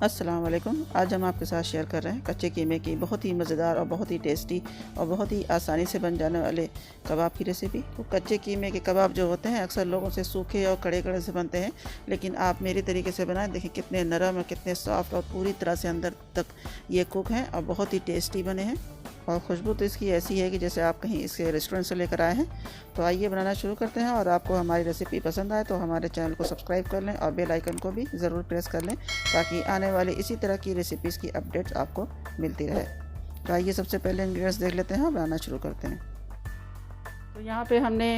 अस्सलाम वालेकुम। आज हम आपके साथ शेयर कर रहे हैं कच्चे कीमे की बहुत ही मज़ेदार और बहुत ही टेस्टी और बहुत ही आसानी से बन जाने वाले कबाब की रेसिपी। तो कच्चे कीमे के कबाब जो होते हैं अक्सर लोगों से सूखे और कड़े कड़े से बनते हैं, लेकिन आप मेरी तरीके से बनाएं, देखिए कितने नरम और कितने सॉफ्ट और पूरी तरह से अंदर तक ये कुक हैं और बहुत ही टेस्टी बने हैं। और खुशबू तो इसकी ऐसी है कि जैसे आप कहीं इसके रेस्टोरेंट से लेकर आए हैं। तो आइए बनाना शुरू करते हैं। और आपको हमारी रेसिपी पसंद आए तो हमारे चैनल को सब्सक्राइब कर लें और बेल आइकन को भी ज़रूर प्रेस कर लें, ताकि आने वाले इसी तरह की रेसिपीज़ की अपडेट्स आपको मिलती रहे। तो आइए सबसे पहले इंग्रेडिएंट्स देख लेते हैं और बनाना शुरू करते हैं। तो यहाँ पे हमने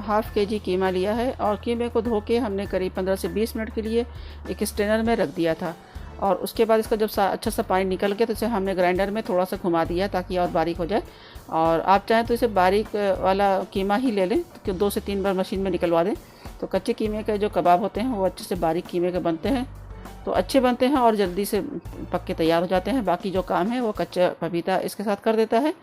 हाफ़ केजी कीमा लिया है और कीमे को धो के हमने करीब 15 से 20 मिनट के लिए एक स्ट्रेनर में रख दिया था। और उसके बाद इसका जब अच्छा सा पानी निकल गया तो इसे हमने ग्राइंडर में थोड़ा सा घुमा दिया ताकि और बारीक हो जाए। और आप चाहें तो इसे बारीक वाला कीमा ही ले लें, तो 2 से 3 बार मशीन में निकलवा दें। तो कच्चे कीमे के जो कबाब होते हैं वो अच्छे से बारीक कीमे के बनते हैं, तो अच्छे बनते हैं और जल्दी से पक के तैयार हो जाते हैं। बाकी जो काम है वो कच्चा पपीता इसके साथ कर देता है।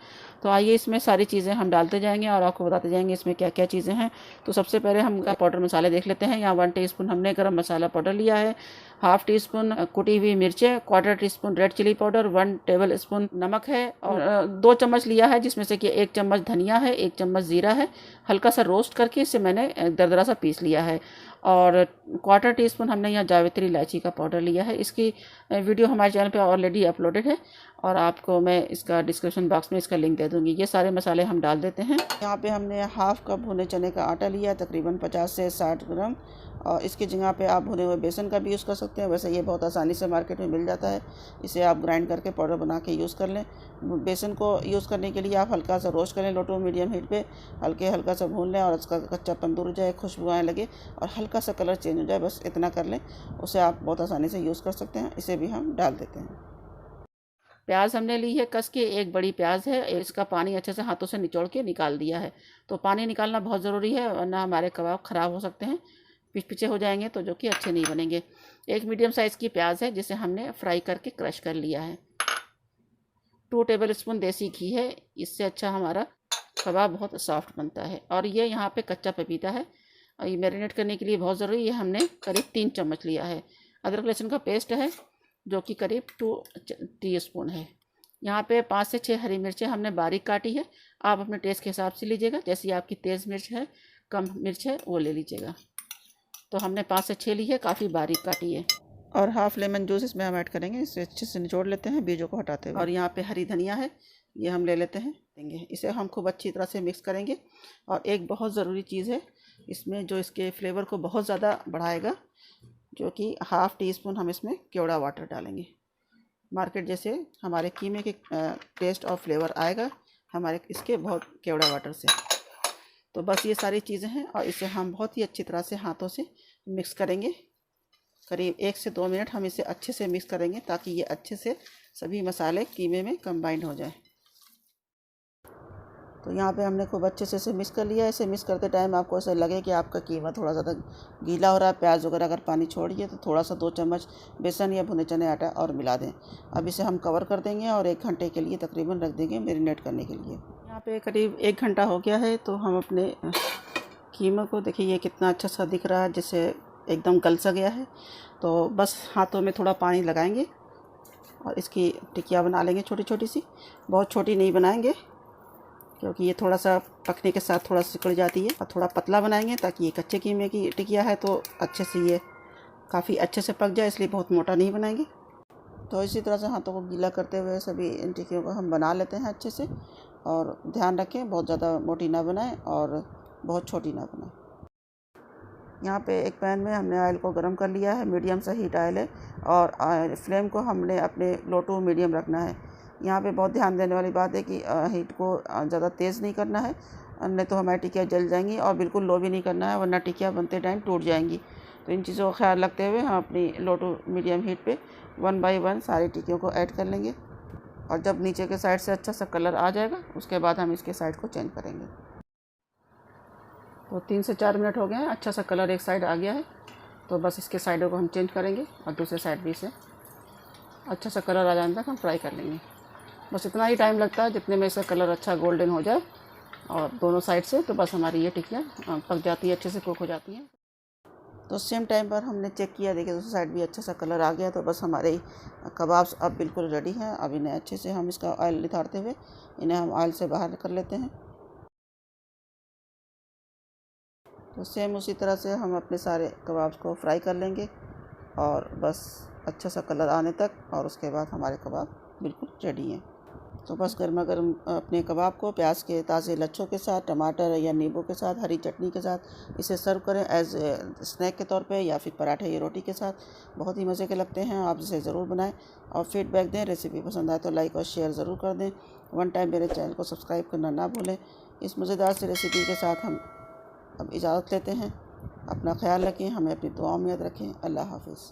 तो आइए इसमें सारी चीज़ें हम डालते जाएंगे और आपको बताते जाएंगे इसमें क्या क्या चीज़ें हैं। तो सबसे पहले हम पाउडर मसाले देख लेते हैं। यहाँ 1 टीस्पून हमने गरम मसाला पाउडर लिया है, हाफ़ टी स्पून कुटी हुई मिर्चें, 1/4 teaspoon red chilli powder, 1 tablespoon नमक है और 2 चम्मच लिया है जिसमें से कि 1 चम्मच धनिया है, 1 चम्मच ज़ीरा है। हल्का सा रोस्ट करके इसे मैंने दरदरा सा पीस लिया है। और 1/4 टीस्पून हमने यहाँ जावित्री इलायची का पाउडर लिया है। इसकी वीडियो हमारे चैनल पे ऑलरेडी अपलोडेड है और आपको मैं इसका डिस्क्रिप्शन बॉक्स में इसका लिंक दे दूँगी। ये सारे मसाले हम डाल देते हैं। यहाँ पे हमने हाफ़ कप भुने चने का आटा लिया है, तकरीबन 50 से 60 ग्राम। और इसकी जगह पे आप भुने हुए बेसन का भी यूज़ कर सकते हैं। वैसे ये बहुत आसानी से मार्केट में मिल जाता है, इसे आप ग्राइंड करके पाउडर बना के यूज़ कर लें। बेसन को यूज़ करने के लिए आप हल्का सा रोस्ट करें, लो टू मीडियम हीट पे हल्का सा भून लें और उसका कच्चापन दूर हो जाए, खुशबू आने लगे और हल्का सा कलर चेंज हो जाए, बस इतना कर लें। उसे आप बहुत आसानी से यूज़ कर सकते हैं। इसे भी हम डाल देते हैं। प्याज हमने ली है कस के, एक बड़ी प्याज है। इसका पानी अच्छे से हाथों से निचोड़ के निकाल दिया है। तो पानी निकालना बहुत ज़रूरी है, वरना हमारे कबाब ख़राब हो सकते हैं, पिछे हो जाएंगे तो जो कि अच्छे नहीं बनेंगे। एक मीडियम साइज़ की प्याज है जिसे हमने फ्राई करके क्रश कर लिया है। 2 टेबल स्पून देसी घी है, इससे अच्छा हमारा कबाब बहुत सॉफ्ट बनता है। और ये यहाँ पे कच्चा पपीता है और ये मैरिनेट करने के लिए बहुत ज़रूरी है। हमने करीब 3 चम्मच लिया है। अदरक लहसुन का पेस्ट है जो कि करीब 2 टीस्पून है। यहाँ पे 5 से 6 हरी मिर्चें हमने बारीक काटी है। आप अपने टेस्ट के हिसाब से लीजिएगा, जैसी आपकी तेज़ मिर्च है, कम मिर्च है, वो ले लीजिएगा। तो हमने 5 से 6 ली है, काफ़ी बारीक काटी है। और हाफ़ लेमन जूस इसमें हम ऐड करेंगे, इसे अच्छे से निचोड़ लेते हैं बीजों को हटाते हुए। और यहाँ पे हरी धनिया है, ये हम ले लेते हैं, देंगे। इसे हम खूब अच्छी तरह से मिक्स करेंगे। और एक बहुत ज़रूरी चीज़ है इसमें जो इसके फ्लेवर को बहुत ज़्यादा बढ़ाएगा, जो कि हाफ़ टी स्पून हम इसमें केवड़ा वाटर डालेंगे। मार्केट जैसे हमारे कीमे के टेस्ट और फ्लेवर आएगा हमारे इसके बहुत केवड़ा वाटर से। तो बस ये सारी चीज़ें हैं और इसे हम बहुत ही अच्छी तरह से हाथों से मिक्स करेंगे। करीब 1 से 2 मिनट हम इसे अच्छे से मिक्स करेंगे ताकि ये अच्छे से सभी मसाले कीमे में कंबाइंड हो जाए। तो यहाँ पे हमने खूब अच्छे से इसे मिक्स कर लिया है। इसे मिक्स करते टाइम आपको ऐसा लगे कि आपका कीमा थोड़ा ज़्यादा गीला हो रहा है, प्याज वगैरह अगर पानी छोड़िए तो थोड़ा सा 2 चम्मच बेसन या भुने चने आटा और मिला दें। अब इसे हम कवर कर देंगे और 1 घंटे के लिए तकरीबन रख देंगे मैरिनेट करने के लिए। यहाँ पे करीब 1 घंटा हो गया है। तो हम अपने कीमा को देखिए, ये कितना अच्छा सा दिख रहा है, जैसे एकदम गल सा गया है। तो बस हाथों में थोड़ा पानी लगाएंगे और इसकी टिकिया बना लेंगे छोटी छोटी सी। बहुत छोटी नहीं बनाएंगे क्योंकि ये थोड़ा सा पकने के साथ थोड़ा सिकुड़ जाती है। और थोड़ा पतला बनाएंगे ताकि ये कच्चे कीमे की टिकिया है तो अच्छे से ये काफ़ी अच्छे से पक जाए, इसलिए बहुत मोटा नहीं बनाएंगे। तो इसी तरह से हाथों को गीला करते हुए सभी इन टिकियों को हम बना लेते हैं अच्छे से। और ध्यान रखें बहुत ज़्यादा मोटी ना बनाएं और बहुत छोटी ना बनाएं। यहाँ पे एक पैन में हमने ऑयल को गर्म कर लिया है, मीडियम सा हीट ऑयल है। और फ्लेम को हमने अपने लो टू मीडियम रखना है। यहाँ पे बहुत ध्यान देने वाली बात है कि हीट को ज़्यादा तेज़ नहीं करना है, नहीं तो हमारी टिकिया जल जाएंगी। और बिल्कुल लो भी नहीं करना है, वरना टिकिया बनते टाइम टूट जाएंगी। तो इन चीज़ों का ख्याल रखते हुए हम अपनी लो टू मीडियम हीट पे 1 बाय 1 सारी टिकियों को ऐड कर लेंगे। और जब नीचे के साइड से अच्छा सा कलर आ जाएगा उसके बाद हम इसके साइड को चेंज करेंगे। तो 3 से 4 मिनट हो गए हैं, अच्छा सा कलर एक साइड आ गया है। तो बस इसके साइडों को हम चेंज करेंगे और दूसरे साइड भी इसे अच्छा सा कलर आ जाने तक हम फ्राई कर लेंगे। बस इतना ही टाइम लगता है जितने में इसका कलर अच्छा गोल्डन हो जाए और दोनों साइड से, तो बस हमारी ये टिकियाँ पक जाती है, अच्छे से कुक हो जाती हैं। तो सेम टाइम पर हमने चेक किया, देखिए दूसरी साइड भी अच्छा सा कलर आ गया। तो बस हमारे कबाब्स अब बिल्कुल रेडी हैं। अब इन्हें अच्छे से हम इसका ऑयल निथारते हुए इन्हें हम ऑयल से बाहर कर लेते हैं। तो सेम उसी तरह से हम अपने सारे कबाब्स को फ्राई कर लेंगे और बस अच्छा सा कलर आने तक, और उसके बाद हमारे कबाब बिल्कुल रेडी हैं। तो बस गर्मा गर्म अपने कबाब को प्याज के ताज़े लच्छों के साथ, टमाटर या नींबू के साथ, हरी चटनी के साथ इसे सर्व करें एज स्नैक के तौर पे, या फिर पराठे या रोटी के साथ। बहुत ही मज़े के लगते हैं। आप इसे ज़रूर बनाएं और फीडबैक दें। रेसिपी पसंद आए तो लाइक और शेयर ज़रूर कर दें। वन टाइम मेरे चैनल को सब्सक्राइब करना ना भूलें। इस मज़ेदार से रेसिपी के साथ हम अब इजाज़त लेते हैं। अपना ख्याल रखें, हमें अपनी दुआओं में याद रखें। अल्लाह हाफ़िज़।